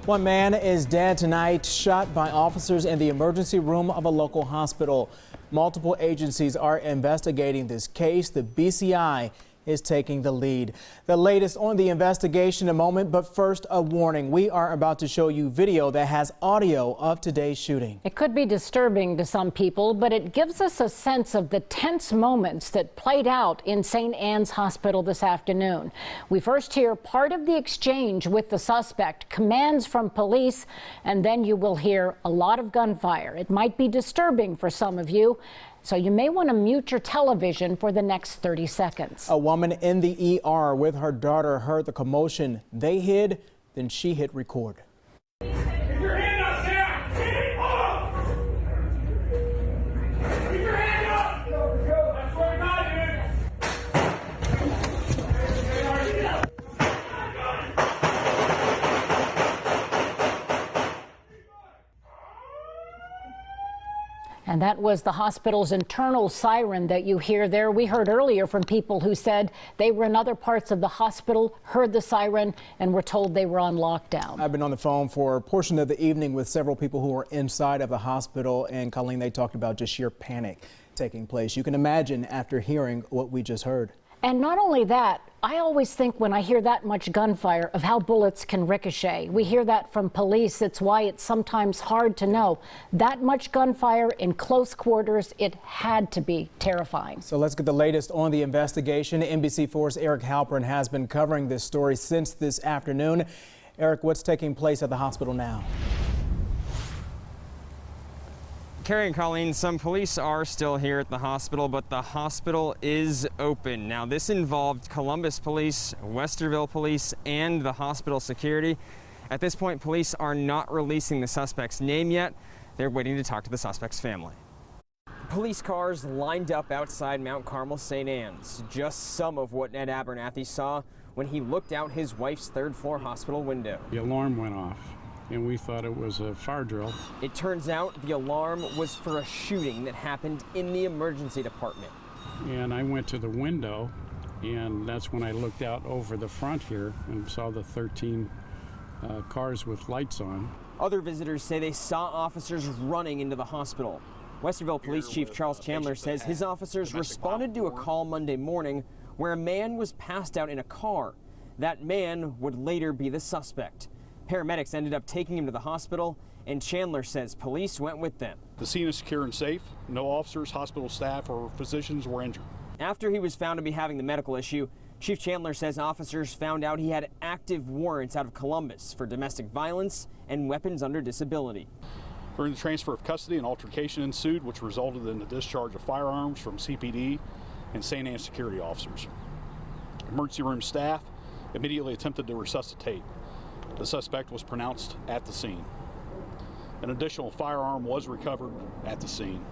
One man is dead tonight, shot by officers in the emergency room of a local hospital. Multiple agencies are investigating this case. The BCI is taking the lead. The latest on the investigation in a moment, but first a warning. We are about to show you video that has audio of today's shooting. It could be disturbing to some people, but it gives us a sense of the tense moments that played out in St. Anne's Hospital this afternoon. We first hear part of the exchange with the suspect, commands from police, and then you will hear a lot of gunfire. It might be disturbing for some of you, so you may want to mute your television for the next 30 seconds. A woman in the ER with her daughter heard the commotion. They hid, then she hit record. Keep your hand up, Jack! Keep it up! Keep your hand up! I swear to God, And that was the hospital's internal siren that you hear there. We heard earlier from people who said they were in other parts of the hospital, heard the siren, and were told they were on lockdown. I've been on the phone for a portion of the evening with several people who were inside of the hospital, and Colleen, they talked about just sheer panic taking place. You can imagine after hearing what we just heard. And not only that, I always think when I hear that much gunfire of how bullets can ricochet. We hear that from police. It's why it's sometimes hard to know. That much gunfire in close quarters, it had to be terrifying. So let's get the latest on the investigation. NBC4's Eric Halpern has been covering this story since this afternoon. Eric, what's taking place at the hospital now? Carrie and Colleen, some police are still here at the hospital, but the hospital is open. Now, this involved Columbus Police, Westerville Police, and the hospital security. At this point, police are not releasing the suspect's name yet. They're waiting to talk to the suspect's family. Police cars lined up outside Mount Carmel St. Anne's. Just some of what Ned Abernathy saw when he looked out his wife's third-floor hospital window. The alarm went off, and we thought it was a fire drill. It turns out the alarm was for a shooting that happened in the emergency department. And I went to the window, and that's when I looked out over the front here and saw the 13 cars with lights on. Other visitors say they saw officers running into the hospital. Westerville Police Chief Charles Chandler says his officers responded to a call Monday morning where a man was passed out in a car. That man would later be the suspect. Paramedics ended up taking him to the hospital, and Chandler says police went with them. The scene is secure and safe. No officers, hospital staff, or physicians were injured. After he was found to be having the medical issue, Chief Chandler says officers found out he had active warrants out of Columbus for domestic violence and weapons under disability. During the transfer of custody, an altercation ensued, which resulted in the discharge of firearms from CPD and St. Anne security officers. Emergency room staff immediately attempted to resuscitate. The suspect was pronounced at the scene. An additional firearm was recovered at the scene.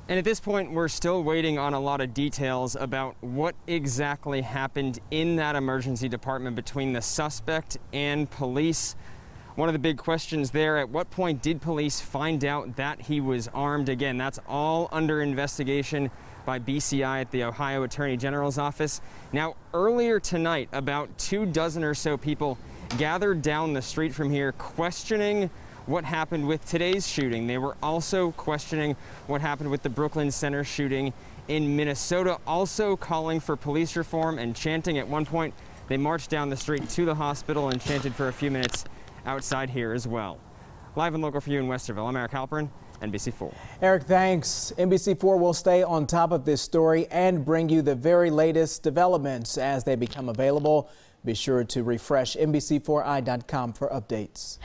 And at this point, we're still waiting on a lot of details about what exactly happened in that emergency department between the suspect and police. One of the big questions there, at what point did police find out that he was armed? Again, that's all under investigation by BCI at the Ohio Attorney General's office. Now, earlier tonight, about 24 or so people gathered down the street from here questioning what happened with today's shooting. They were also questioning what happened with the Brooklyn Center shooting in Minnesota, also calling for police reform and chanting. At one point, they marched down the street to the hospital and chanted for a few minutes outside here as well. Live and local for you in Westerville, I'm Eric Halpern, NBC4. Eric, thanks. NBC4 will stay on top of this story and bring you the very latest developments as they become available. Be sure to refresh NBC4i.com for updates.